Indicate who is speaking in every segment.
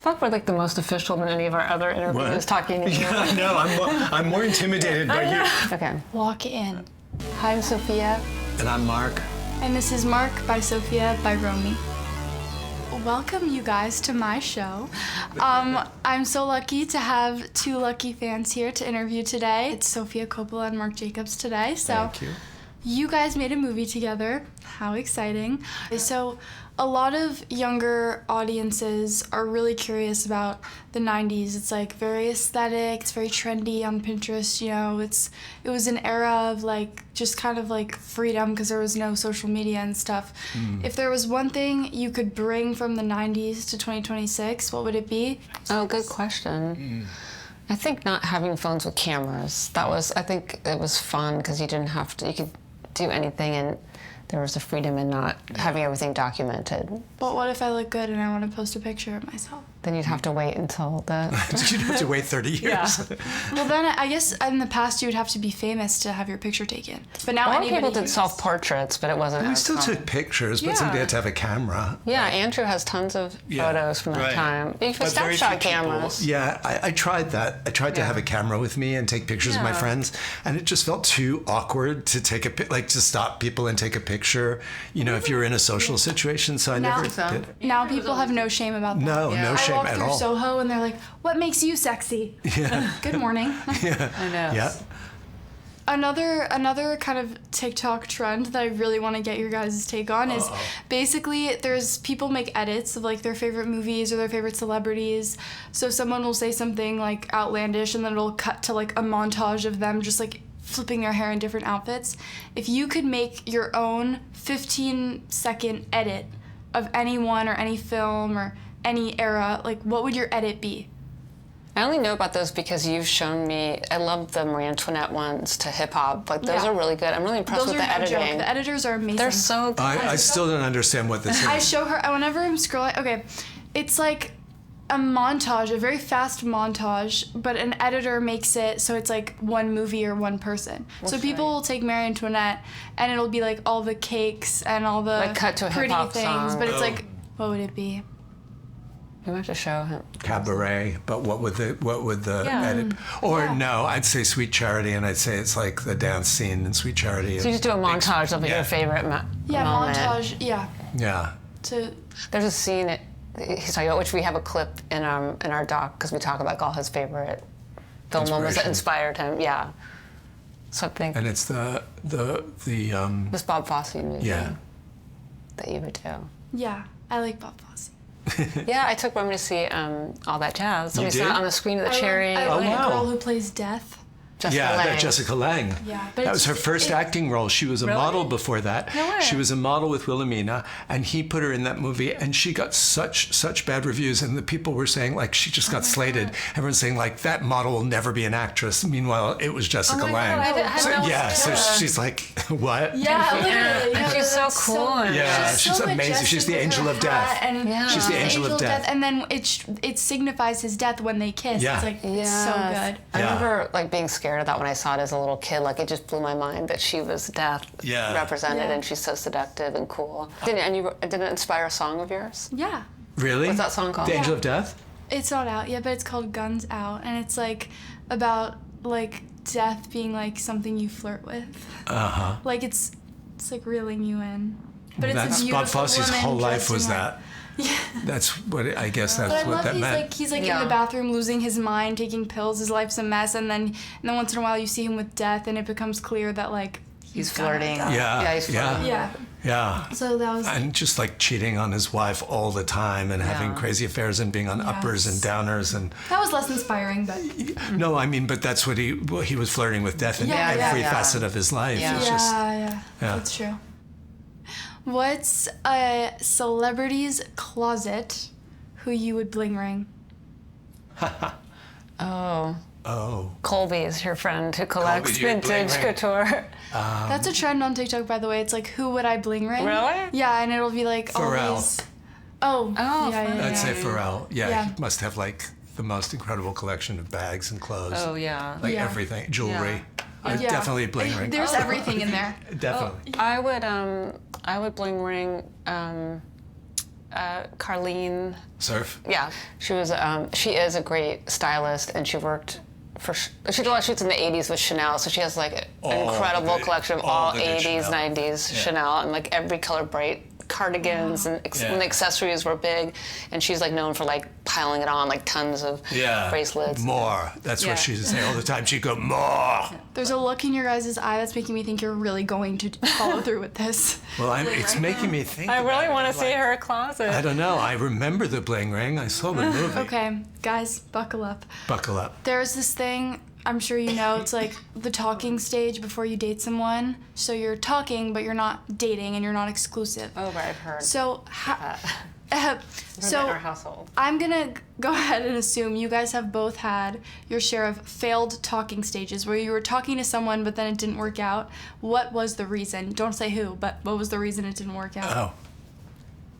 Speaker 1: thought we're like the most official than any of our other interviews talking to you.
Speaker 2: Yeah, I know. I'm more intimidated by you.
Speaker 1: Okay.
Speaker 3: Walk in. Hi, I'm Sophia.
Speaker 2: And I'm Marc.
Speaker 3: And this is Marc by Sofia by Romy. Welcome, you guys, to my show. I'm so lucky to have two lucky fans here to interview today. It's Sofia Coppola and Marc Jacobs today. So
Speaker 2: Thank you.
Speaker 3: You guys made a movie together. How exciting. So a lot of younger audiences are really curious about the 90s. It's like very aesthetic, it's very trendy on Pinterest, you know. It was an era of like just kind of like freedom because there was no social media and stuff. If there was one thing you could bring from the 90s to 2026, what would it be?
Speaker 1: Oh, good question. I think not having phones with cameras. I think it was fun because you didn't have to, you could do anything and there was a freedom in not having everything documented.
Speaker 3: But what if I look good and I want to post a picture of myself?
Speaker 1: Then you'd have to wait until the...
Speaker 2: You'd have to wait 30 years.
Speaker 1: Yeah.
Speaker 3: Well, then I guess in the past you would have to be famous to have your picture taken. But now
Speaker 1: A lot of
Speaker 3: anybody
Speaker 1: people did
Speaker 3: can.
Speaker 1: self-portraits, but it wasn't
Speaker 2: We
Speaker 1: as
Speaker 2: still
Speaker 1: common.
Speaker 2: took pictures, but
Speaker 1: Yeah.
Speaker 2: somebody had to have a camera.
Speaker 1: Yeah, Andrew has tons of photos from that
Speaker 4: right.
Speaker 1: time. You could
Speaker 4: But very few
Speaker 1: snapshot
Speaker 4: people-
Speaker 1: cameras.
Speaker 2: Yeah, I tried that. I tried to have a camera with me and take pictures of my
Speaker 1: Yeah.
Speaker 2: friends, and it just felt too awkward to take to stop people and take a picture. You know, if you're in a social situation. So I never did.
Speaker 3: Now people have no shame about that.
Speaker 2: No, no shame
Speaker 3: I walk
Speaker 2: at
Speaker 3: through
Speaker 2: all.
Speaker 3: Soho and they're like, "What makes you sexy?"
Speaker 2: Yeah,
Speaker 3: Good morning.
Speaker 1: I know.
Speaker 2: yeah.
Speaker 3: Another kind of TikTok trend that I really want to get your guys' take on is basically there's people make edits of like their favorite movies or their favorite celebrities. So someone will say something like outlandish and then it'll cut to like a montage of them just like flipping their hair in different outfits. If you could make your own 15-second edit of anyone or any film or any era, like what would your edit be?
Speaker 1: I only know about those because you've shown me. I love the Marie Antoinette ones to hip hop. Like those
Speaker 3: Yeah.
Speaker 1: are really good. I'm really impressed
Speaker 3: Those
Speaker 1: with
Speaker 3: are
Speaker 1: the
Speaker 3: no
Speaker 1: editing.
Speaker 3: joke. The editors are amazing.
Speaker 1: They're so good.
Speaker 2: I still don't understand what this is.
Speaker 3: I show her whenever I'm scrolling. Okay, it's like a montage, a very fast montage, but an editor makes it so it's like one movie or one person. So people will take Marie Antoinette and it'll be like all the cakes and all the
Speaker 1: Like cut to a
Speaker 3: pretty
Speaker 1: hip-hop
Speaker 3: things,
Speaker 1: song.
Speaker 3: but it's like, what would it be?
Speaker 1: You have to show him.
Speaker 2: Cabaret, but what would the
Speaker 1: Yeah.
Speaker 2: edit? Or no, I'd say Sweet Charity, and I'd say it's like the dance scene in Sweet Charity.
Speaker 1: So you just do a montage of like, your favorite moment.
Speaker 3: Montage. Yeah.
Speaker 2: Yeah.
Speaker 3: To
Speaker 1: There's a scene he's talking about, which we have a clip in our doc because we talk about all his favorite film moments that
Speaker 2: Inspiration.
Speaker 1: inspired him. Yeah. So I think
Speaker 2: And it's the
Speaker 1: this Bob Fosse movie
Speaker 2: yeah.
Speaker 1: that you would do.
Speaker 3: yeah, I like Bob Fosse.
Speaker 1: Yeah, I took Romy to see All That Jazz. And
Speaker 2: You
Speaker 1: we saw
Speaker 2: did?
Speaker 1: it on the screen of the Cherry.
Speaker 3: I love
Speaker 2: wow.
Speaker 3: the girl who plays Death.
Speaker 1: Jessica
Speaker 2: Yeah,
Speaker 1: Lange.
Speaker 2: that Jessica Lange.
Speaker 3: Yeah, but
Speaker 2: That was her first acting role. She was a model before that.
Speaker 1: No way.
Speaker 2: She was a model with Wilhelmina, and he put her in that movie, and she got such bad reviews, and the people were saying like she just got slated. Everyone's saying like that model will never be an actress. Meanwhile, it was Jessica
Speaker 1: my
Speaker 2: Lange.
Speaker 1: God, I had
Speaker 2: so
Speaker 1: no
Speaker 2: yeah,
Speaker 1: idea.
Speaker 2: so she's like, what?
Speaker 3: Yeah, literally.
Speaker 1: And she's so cool.
Speaker 2: Yeah,
Speaker 3: She's
Speaker 2: she's
Speaker 3: so
Speaker 2: amazing.
Speaker 3: majestic
Speaker 2: She's the
Speaker 3: with
Speaker 2: angel
Speaker 3: her
Speaker 2: of death.
Speaker 3: hat and
Speaker 1: Yeah.
Speaker 2: She's the angel of death.
Speaker 3: and then it signifies his death when they kiss.
Speaker 2: Yeah.
Speaker 3: It's like it's so good.
Speaker 1: I
Speaker 2: Yeah.
Speaker 1: remember like being scared of that when I saw it as a little kid. Like it just blew my mind that she was death represented,
Speaker 3: Yeah.
Speaker 1: and she's so seductive and cool. Did it inspire a song of yours?
Speaker 3: Yeah.
Speaker 2: Really?
Speaker 1: What's that song called?
Speaker 2: The Angel
Speaker 3: Yeah.
Speaker 2: of Death?
Speaker 3: It's not out yet, but it's called Guns Out, and it's like about like death being like something you flirt with.
Speaker 2: Uh-huh.
Speaker 3: Like it's like reeling you in. But it's
Speaker 2: That's
Speaker 3: a beautiful
Speaker 2: Bob Fosse's
Speaker 3: woman
Speaker 2: whole life
Speaker 3: dressed in
Speaker 2: was
Speaker 3: white.
Speaker 2: that.
Speaker 3: Yeah.
Speaker 2: That's what I guess
Speaker 3: But
Speaker 2: that's
Speaker 3: I
Speaker 2: what
Speaker 3: love
Speaker 2: that meant.
Speaker 3: he's like
Speaker 1: Yeah.
Speaker 3: in the bathroom losing his mind, taking pills, his life's a mess, and then once in a while you see him with death and it becomes clear that like
Speaker 1: He's
Speaker 3: gonna
Speaker 1: flirting.
Speaker 3: die.
Speaker 2: Yeah,
Speaker 1: he's
Speaker 2: yeah.
Speaker 1: flirting.
Speaker 3: Yeah.
Speaker 2: Yeah.
Speaker 3: So that was
Speaker 2: And just like cheating on his wife all the time and having crazy affairs and being on uppers and downers and
Speaker 3: that was less inspiring, but
Speaker 2: no, I mean, but that's what he was flirting with death in
Speaker 3: Yeah,
Speaker 2: every
Speaker 1: yeah.
Speaker 2: facet of his life.
Speaker 1: Yeah.
Speaker 2: It's just
Speaker 3: yeah, that's true. What's a celebrity's closet who you would bling ring?
Speaker 2: oh.
Speaker 1: Colby is your friend who collects
Speaker 2: Colby, you'd bling
Speaker 1: vintage
Speaker 2: ring.
Speaker 1: couture.
Speaker 3: That's a trend on TikTok, by the way. It's like, who would I bling ring?
Speaker 1: Really?
Speaker 3: Yeah, and it'll be like all
Speaker 2: Pharrell.
Speaker 3: these. Oh, yeah.
Speaker 2: I'd say Pharrell. Yeah,
Speaker 3: Yeah.
Speaker 2: he must have like the most incredible collection of bags and clothes.
Speaker 1: Oh yeah.
Speaker 2: Like
Speaker 3: Yeah.
Speaker 2: everything, jewelry. I'd
Speaker 3: Yeah.
Speaker 2: definitely bling ring.
Speaker 3: There's everything in there.
Speaker 2: Definitely.
Speaker 1: I would bling ring Carlene.
Speaker 2: Surf?
Speaker 1: Yeah, she is a great stylist, and she worked she did a lot of shoots in the 80s with Chanel, so she has like an incredible collection of all 80s, 90s Chanel, and like every color bright cardigans, and when the accessories were big, and she's like known for like piling it on, like tons of bracelets.
Speaker 2: More. That's what she'd say all the time. She'd go, more.
Speaker 3: There's a look in your guys' eye that's making me think you're really going to follow through with this.
Speaker 2: Well, it's making me think.
Speaker 1: I really want to see her closet.
Speaker 2: I don't know. I remember the bling ring. I saw the movie.
Speaker 3: Okay, guys, buckle up.
Speaker 2: Buckle up.
Speaker 3: There's this thing, I'm sure you know, it's like the talking stage before you date someone. So you're talking, but you're not dating, and you're not exclusive.
Speaker 1: Oh, right, I've heard.
Speaker 3: So,
Speaker 1: In our household.
Speaker 3: I'm gonna go ahead and assume you guys have both had your share of failed talking stages where you were talking to someone, but then it didn't work out. What was the reason? Don't say who, but what was the reason it didn't work out?
Speaker 2: Oh.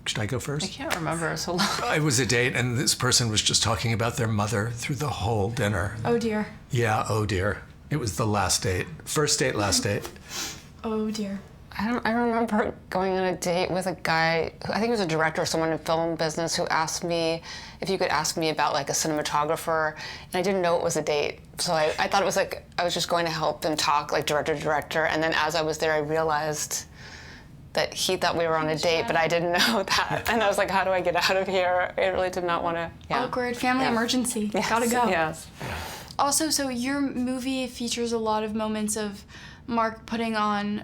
Speaker 2: Should I go first?
Speaker 1: I can't remember so long.
Speaker 2: It was a date, and this person was just talking about their mother through the whole dinner.
Speaker 3: Oh dear.
Speaker 2: Yeah, oh dear. It was the last date. First date, last date.
Speaker 3: Oh dear.
Speaker 1: I remember going on a date with a guy who I think he was a director or someone in film business who asked me if you could ask me about like a cinematographer, and I didn't know it was a date. So I thought it was like I was just going to help him talk like director to director, and then as I was there I realized that he thought we were on a date, but I didn't know that. And I was like, how do I get out of here? I really did not want to.
Speaker 3: Awkward family emergency.
Speaker 1: Yes.
Speaker 3: Gotta go.
Speaker 1: Yes.
Speaker 3: Also, so your movie features a lot of moments of Marc putting on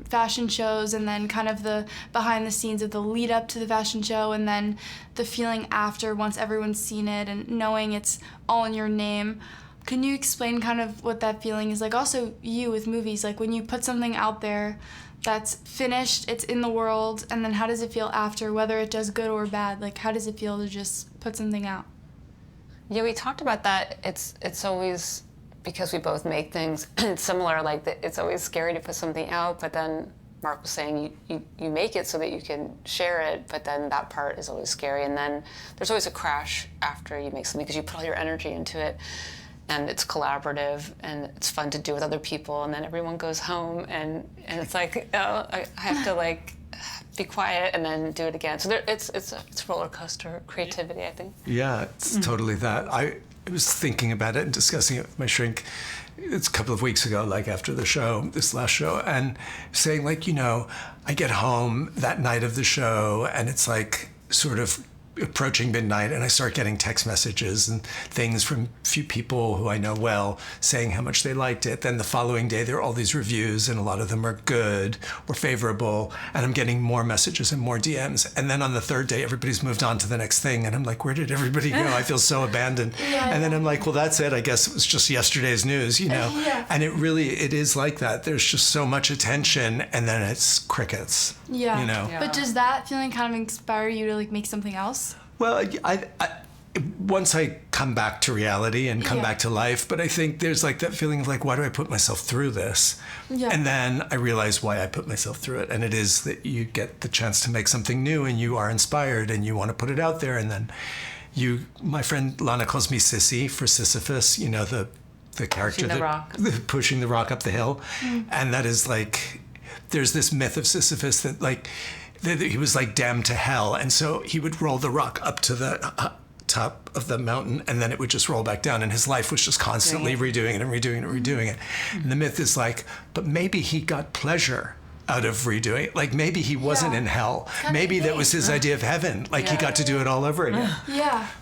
Speaker 3: fashion shows, and then kind of the behind the scenes of the lead up to the fashion show, and then the feeling after once everyone's seen it and knowing it's all in your name. Can you explain kind of what that feeling is like? Also, you with movies, like when you put something out there that's finished, it's in the world, and then how does it feel after, whether it does good or bad? Like, how does it feel to just put something out?
Speaker 1: Yeah, we talked about that. It's always, because we both make things similar, like it's always scary to put something out, but then Marc was saying you make it so that you can share it, but then that part is always scary, and then there's always a crash after you make something because you put all your energy into it, and it's collaborative, and it's fun to do with other people, and then everyone goes home, and it's like, oh, I have to like be quiet and then do it again. So it's roller coaster creativity, I think.
Speaker 2: Yeah, it's totally that. I was thinking about it and discussing it with my shrink. It's a couple of weeks ago, like after the show, this last show, and saying like, I get home that night of the show, and it's like sort of approaching midnight, and I start getting text messages and things from a few people who I know well saying how much they liked it. Then the following day there are all these reviews, and a lot of them are good or favorable, and I'm getting more messages and more DMs. And then on the third day everybody's moved on to the next thing, and I'm like, where did everybody go? I feel so abandoned. And then I'm like, well, that's it. I guess it was just yesterday's news, And it is like that. There's just so much attention, and then it's crickets.
Speaker 3: But does that feeling kind of inspire you to like make something else?
Speaker 2: Well, I once I come back to reality and come back to life, but I think there's like that feeling of like, why do I put myself through this? And then I realize why I put myself through it, and it is that you get the chance to make something new, and you are inspired, and you want to put it out there, and then my friend Lana calls me Sissy for Sisyphus, the character pushing the rock up the hill, and that is like, there's this myth of Sisyphus that like he was like damned to hell, and so he would roll the rock up to the top of the mountain, and then it would just roll back down, and his life was just constantly redoing it and redoing it and redoing it. And the myth is like, but maybe he got pleasure out of redoing it. Like maybe he wasn't in hell. Maybe that was his idea of heaven. Like he got to do it all over again.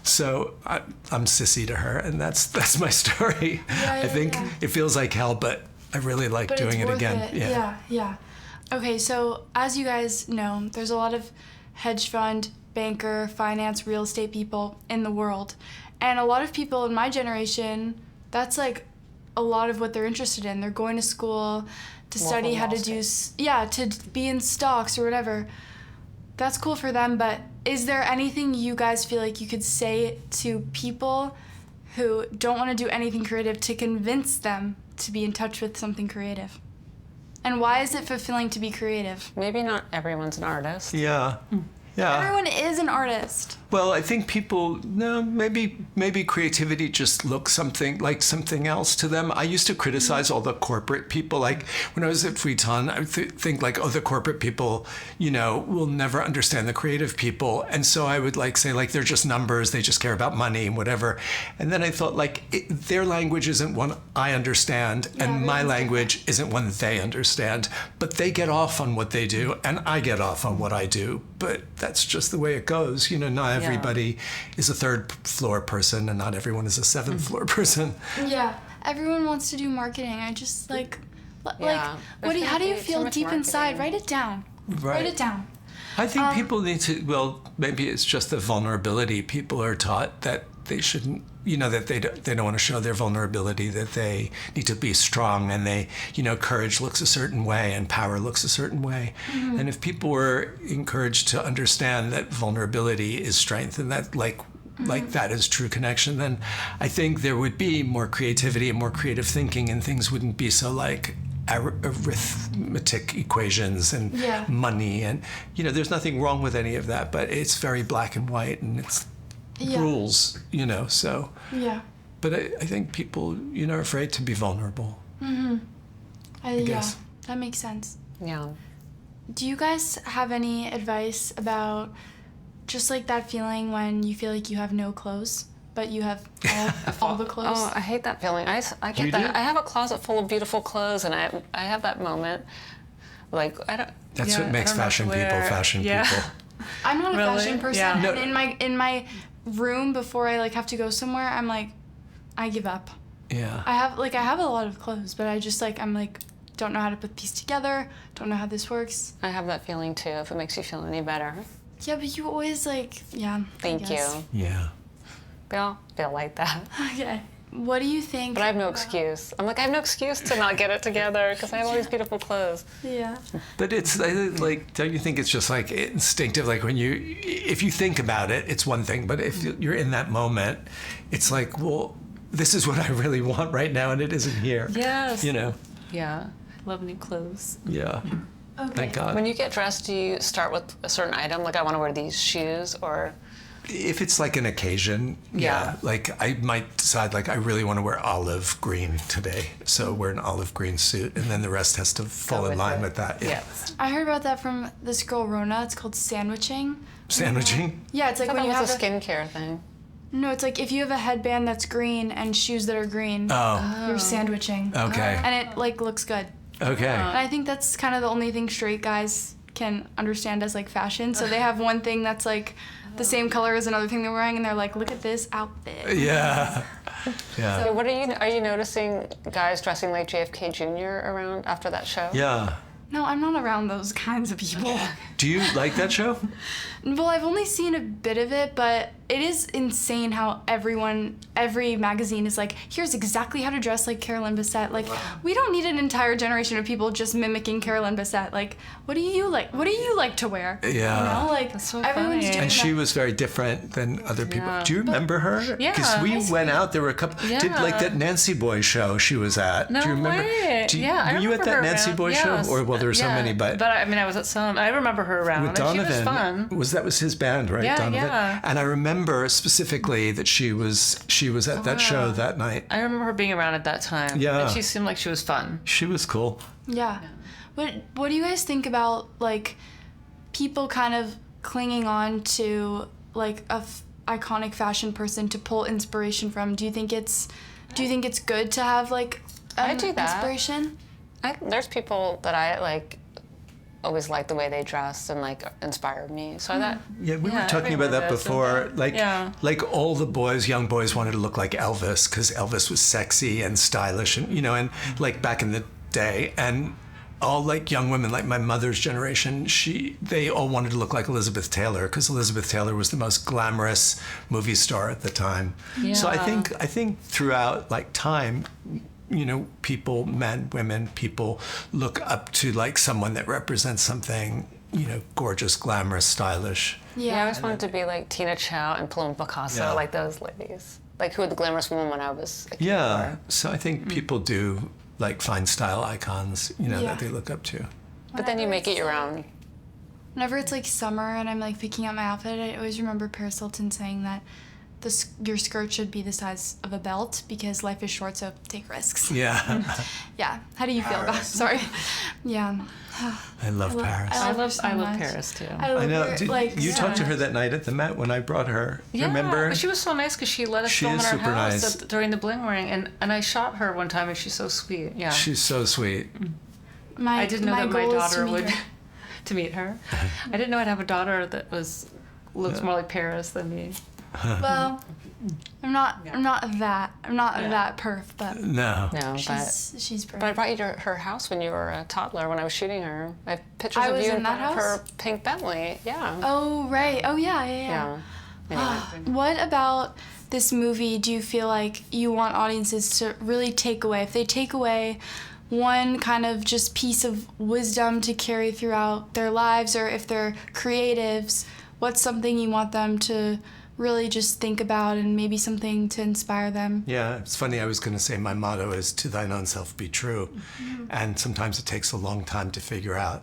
Speaker 2: So I'm Sissy to her, and that's my story. I think it feels like hell, but I really like doing it again.
Speaker 3: Yeah. Okay, so as you guys know, there's a lot of hedge fund, banker, finance, real estate people in the world. And a lot of people in my generation, that's like a lot of what they're interested in. They're going to school to study how to to be in stocks or whatever. That's cool for them, but is there anything you guys feel like you could say to people who don't want to do anything creative to convince them to be in touch with something creative? And why is it fulfilling to be creative?
Speaker 1: Maybe not everyone's an artist.
Speaker 2: Yeah. Yeah.
Speaker 3: Everyone is an artist.
Speaker 2: Well, I think people, no, maybe creativity just looks something like something else to them. I used to criticize all the corporate people. Like when I was at Vuitton, I would think like, oh, the corporate people, you know, will never understand the creative people. And so I would like say like, they're just numbers. They just care about money and whatever. And then I thought like their language isn't one I understand and my language isn't one they understand, but they get off on what they do and I get off on what I do. But that's just the way it goes. You know, not everybody is a third floor person and not everyone is a seventh floor person.
Speaker 3: Yeah. Everyone wants to do marketing. I just like
Speaker 1: Yeah.
Speaker 3: how do you feel deep
Speaker 1: marketing.
Speaker 3: inside? Write it down.
Speaker 2: Right.
Speaker 3: Write it down.
Speaker 2: I think people need to, well, maybe it's just the vulnerability. People are taught that they shouldn't, you know, that they don't want to show their vulnerability, that they need to be strong and they, you know, courage looks a certain way and power looks a certain way. Mm-hmm. And if people were encouraged to understand that vulnerability is strength and that like that is true connection, then I think there would be more creativity and more creative thinking and things wouldn't be so like arithmetic equations and money and, you know, there's nothing wrong with any of that, but it's very black and white and it's rules, you know, so.
Speaker 3: Yeah.
Speaker 2: But I think people, you know, are afraid to be vulnerable.
Speaker 3: Mm-hmm. I
Speaker 2: guess.
Speaker 3: Yeah, that makes sense.
Speaker 1: Yeah.
Speaker 3: Do you guys have any advice about just like that feeling when you feel like you have no clothes, but you have all the clothes?
Speaker 1: Oh, I hate that feeling. I get
Speaker 2: You
Speaker 1: that.
Speaker 2: do?
Speaker 1: I have a closet full of beautiful clothes, and I have that moment. Like I don't.
Speaker 2: That's
Speaker 4: Yeah,
Speaker 2: what makes
Speaker 4: I don't know
Speaker 2: fashion
Speaker 4: where-
Speaker 2: people fashion
Speaker 4: yeah.
Speaker 2: people.
Speaker 3: I'm not a
Speaker 4: Really?
Speaker 3: fashion person.
Speaker 4: Yeah.
Speaker 2: No.
Speaker 3: And in my room before I like have to go somewhere, I'm like, I give up.
Speaker 2: Yeah.
Speaker 3: I have a lot of clothes, but I just like I'm like don't know how to put these together. Don't know how this works.
Speaker 1: I have that feeling too. If it makes you feel any better.
Speaker 3: Yeah, but you always like
Speaker 1: Thank you.
Speaker 2: Yeah.
Speaker 1: We all feel like that.
Speaker 3: Okay. What do you think?
Speaker 1: But I have no excuse. I'm like, I have no excuse to not get it together because I have all these beautiful clothes.
Speaker 3: Yeah.
Speaker 2: But it's like, don't you think it's just like instinctive? Like when if you think about it, it's one thing. But if you're in that moment, it's like, well, this is what I really want right now, and it isn't here.
Speaker 4: Yes.
Speaker 2: You know.
Speaker 4: Yeah. Love new clothes.
Speaker 2: Yeah.
Speaker 3: Okay.
Speaker 2: Thank God.
Speaker 1: When you get dressed, do you start with a certain item? Like, I want to wear these shoes, or
Speaker 2: If it's like an occasion,
Speaker 1: Yeah.
Speaker 2: like I might decide like I really want to wear olive green today, so wear an olive green suit, and then the rest has to fall
Speaker 1: Go
Speaker 2: in
Speaker 1: with
Speaker 2: line
Speaker 1: it.
Speaker 2: with that. Yeah.
Speaker 4: Yes.
Speaker 3: I heard about that from this girl Rona. It's called sandwiching.
Speaker 2: Sandwiching.
Speaker 3: Yeah, it's
Speaker 1: I
Speaker 3: like
Speaker 1: thought
Speaker 3: when
Speaker 1: that
Speaker 3: you
Speaker 1: was
Speaker 3: have
Speaker 1: a skincare thing.
Speaker 3: No, it's like if you have a headband that's green and shoes that are green,
Speaker 2: Oh.
Speaker 3: you're sandwiching.
Speaker 2: Okay.
Speaker 3: And it like looks good.
Speaker 2: Okay.
Speaker 3: And I think that's kind of the only thing straight guys can understand as like fashion. So they have one thing that's like the same color as another thing they're wearing, and they're like, look at this outfit.
Speaker 2: Yeah. Yeah.
Speaker 1: So what are you noticing guys dressing like JFK Jr. around after that show?
Speaker 2: Yeah.
Speaker 3: No, I'm not around those kinds of people.
Speaker 2: Do you like that show?
Speaker 3: Well, I've only seen a bit of it, but it is insane how every magazine is like, here's exactly how to dress like Carolyn Bessette. Like, we don't need an entire generation of people just mimicking Carolyn Bessette. Like, what do you like? What do you like to wear?
Speaker 2: Yeah.
Speaker 3: You know, like
Speaker 4: That's so
Speaker 3: everyone's
Speaker 4: funny.
Speaker 3: doing
Speaker 2: And she
Speaker 3: that.
Speaker 2: was very different than other people.
Speaker 4: Yeah.
Speaker 2: Do you remember her?
Speaker 4: Yeah.
Speaker 2: Because we
Speaker 3: High
Speaker 2: went
Speaker 3: school.
Speaker 2: out. There were a couple. Did
Speaker 4: Yeah.
Speaker 2: like that Nancy Boy show she was at?
Speaker 4: No
Speaker 2: Do you remember?
Speaker 4: way.
Speaker 2: Were you at that Nancy Boy show? Or well, there were so many, but.
Speaker 4: I mean, I was at some. I remember her around.
Speaker 2: With
Speaker 4: and she was
Speaker 2: Donovan,
Speaker 4: fun.
Speaker 2: that was his band, right?
Speaker 4: Yeah,
Speaker 2: Donovan.
Speaker 4: yeah.
Speaker 2: And I remember specifically that she was at that show that night.
Speaker 4: I remember her being around at that time.
Speaker 2: Yeah.
Speaker 4: And she seemed like she was fun.
Speaker 2: She was cool.
Speaker 3: Yeah. What do you guys think about like people kind of clinging on to like iconic fashion person to pull inspiration from? Do you think it's good to have like
Speaker 1: I do that.
Speaker 3: inspiration?
Speaker 1: There's people that I like always like the way they dress and like inspired me. So that
Speaker 2: Yeah, we were
Speaker 4: Yeah,
Speaker 2: talking about
Speaker 4: everyone
Speaker 2: that
Speaker 4: does,
Speaker 2: before.
Speaker 4: don't they? Yeah.
Speaker 2: Like all the young boys wanted to look like Elvis because Elvis was sexy and stylish, and and like back in the day, and all like young women, like my mother's generation, they all wanted to look like Elizabeth Taylor because Elizabeth Taylor was the most glamorous movie star at the time. So I think throughout like time, people, men, women, people look up to like someone that represents something, gorgeous, glamorous, stylish.
Speaker 1: I always wanted to be like Tina Chow and Paloma Picasso,
Speaker 2: Yeah.
Speaker 1: like those ladies. Like who were the glamorous women when I was a kid.
Speaker 2: Yeah. So I think people do like find style icons, that they look up to.
Speaker 1: But then you make it your own.
Speaker 3: whenever it's like summer and I'm like picking out my outfit, I always remember Paris Hilton saying that your skirt should be the size of a belt because life is short, so take risks.
Speaker 2: Yeah.
Speaker 3: Yeah. How do you feel about it? Sorry. Yeah.
Speaker 2: I love Paris.
Speaker 3: I love her so
Speaker 4: I love
Speaker 3: much.
Speaker 4: Paris too.
Speaker 3: I love
Speaker 2: I know.
Speaker 3: her,
Speaker 2: Did
Speaker 3: like,
Speaker 2: you
Speaker 3: so
Speaker 2: talked to her
Speaker 3: much.
Speaker 2: that night at the Met when I brought her.
Speaker 4: Yeah,
Speaker 2: Remember?
Speaker 4: but she was so nice because she let us
Speaker 2: She
Speaker 4: film in
Speaker 2: is
Speaker 4: our
Speaker 2: super
Speaker 4: house
Speaker 2: nice.
Speaker 4: during the bling ring, and I shot her one time, and she's so sweet. Yeah,
Speaker 2: She's so sweet.
Speaker 4: I didn't know that my
Speaker 3: goal is to
Speaker 4: daughter
Speaker 3: meet
Speaker 4: would
Speaker 3: her.
Speaker 4: to meet her. I didn't know I'd have a daughter that looks more like Paris than me.
Speaker 3: Well, I'm not that perf, but
Speaker 2: No.
Speaker 1: No,
Speaker 3: she's pretty.
Speaker 1: but I brought you to her house when you were a toddler when I was shooting her. I have pictures
Speaker 3: I
Speaker 1: of
Speaker 3: was
Speaker 1: you
Speaker 3: in
Speaker 1: in
Speaker 3: that
Speaker 1: front of
Speaker 3: house?
Speaker 1: her pink Bentley. Yeah.
Speaker 3: Oh right. Oh yeah.
Speaker 1: Yeah. Anyway.
Speaker 3: What about this movie do you feel like you want audiences to really take away? If they take away one kind of just piece of wisdom to carry throughout their lives, or if they're creatives, what's something you want them to really just think about and maybe something to inspire them?
Speaker 2: Yeah, it's funny. I was going to say my motto is "To thine own self be true," and sometimes it takes a long time to figure out,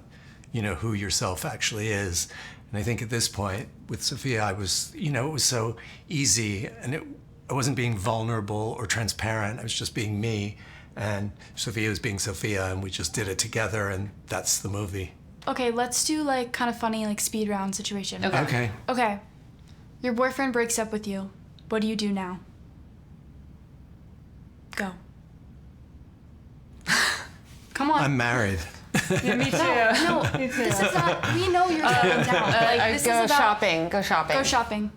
Speaker 2: who yourself actually is. And I think at this point with Sophia, I was, it was so easy, and I wasn't being vulnerable or transparent. I was just being me, and Sophia was being Sophia, and we just did it together, and that's the movie.
Speaker 3: Okay, let's do like kind of funny like speed round situation.
Speaker 2: Okay.
Speaker 3: Okay. Your boyfriend breaks up with you. What do you do now? Go. Come on.
Speaker 2: I'm married.
Speaker 4: Yeah, me too.
Speaker 3: No, this is not. We know you're settling down. Like, this
Speaker 1: Go
Speaker 3: is about
Speaker 1: shopping. Go shopping.
Speaker 3: go shopping.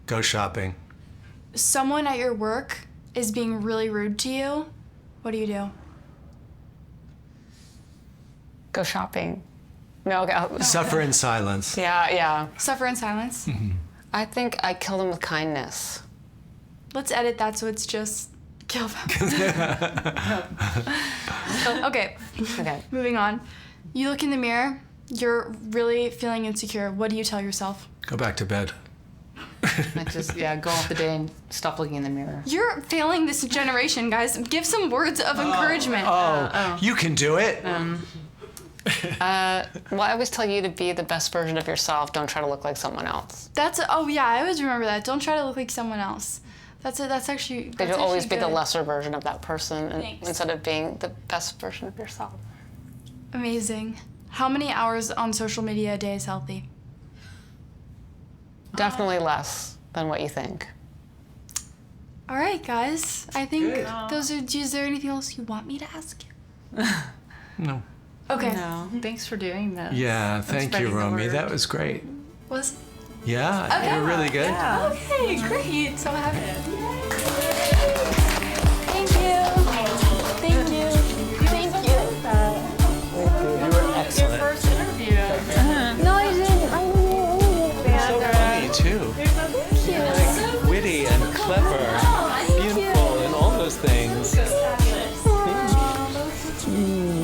Speaker 2: Go shopping.
Speaker 3: Someone at your work is being really rude to you. What do you do?
Speaker 1: Go shopping. No, go.
Speaker 2: Suffer in silence.
Speaker 1: Yeah.
Speaker 3: Suffer in silence.
Speaker 1: I think I kill them with kindness.
Speaker 3: Let's edit that so it's just kill them. Okay,
Speaker 1: Okay.
Speaker 3: moving on. You look in the mirror. You're really feeling insecure. What do you tell yourself?
Speaker 2: Go back to bed.
Speaker 4: I just go off the day and stop looking in the mirror.
Speaker 3: You're failing this generation, guys. Give some words of encouragement.
Speaker 2: You can do it.
Speaker 1: Well, I always tell you to be the best version of yourself. Don't try to look like someone else.
Speaker 3: Oh yeah, I always remember that. Don't try to look like someone else. That's actually.
Speaker 1: But you'll always be the
Speaker 3: good.
Speaker 1: lesser version of that person
Speaker 3: Thanks.
Speaker 1: instead of being the best version of yourself.
Speaker 3: Amazing. How many hours on social media a day is healthy?
Speaker 1: Definitely less than what you think.
Speaker 3: All right, guys. I think those are. Is there anything else you want me to ask you?
Speaker 2: No.
Speaker 3: Okay.
Speaker 4: No, thanks for doing this.
Speaker 2: Yeah, thank you,
Speaker 4: spreading the
Speaker 2: Romy.
Speaker 4: word.
Speaker 2: That was great.
Speaker 3: Was.
Speaker 2: Yeah, you were really good.
Speaker 4: Yeah.
Speaker 3: Okay, great. So happy. Thank you. Thank you. Thank you.
Speaker 2: You were excellent.
Speaker 4: Your first interview.
Speaker 3: No, I didn't. I didn't.
Speaker 2: So funny too.
Speaker 3: Thank you.
Speaker 2: Like witty and clever, beautiful, and all those things.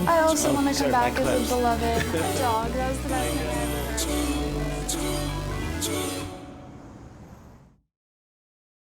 Speaker 3: I also want to come
Speaker 2: sorry,
Speaker 3: back
Speaker 2: my
Speaker 3: as a
Speaker 2: clips.
Speaker 3: beloved dog. That was the best thing.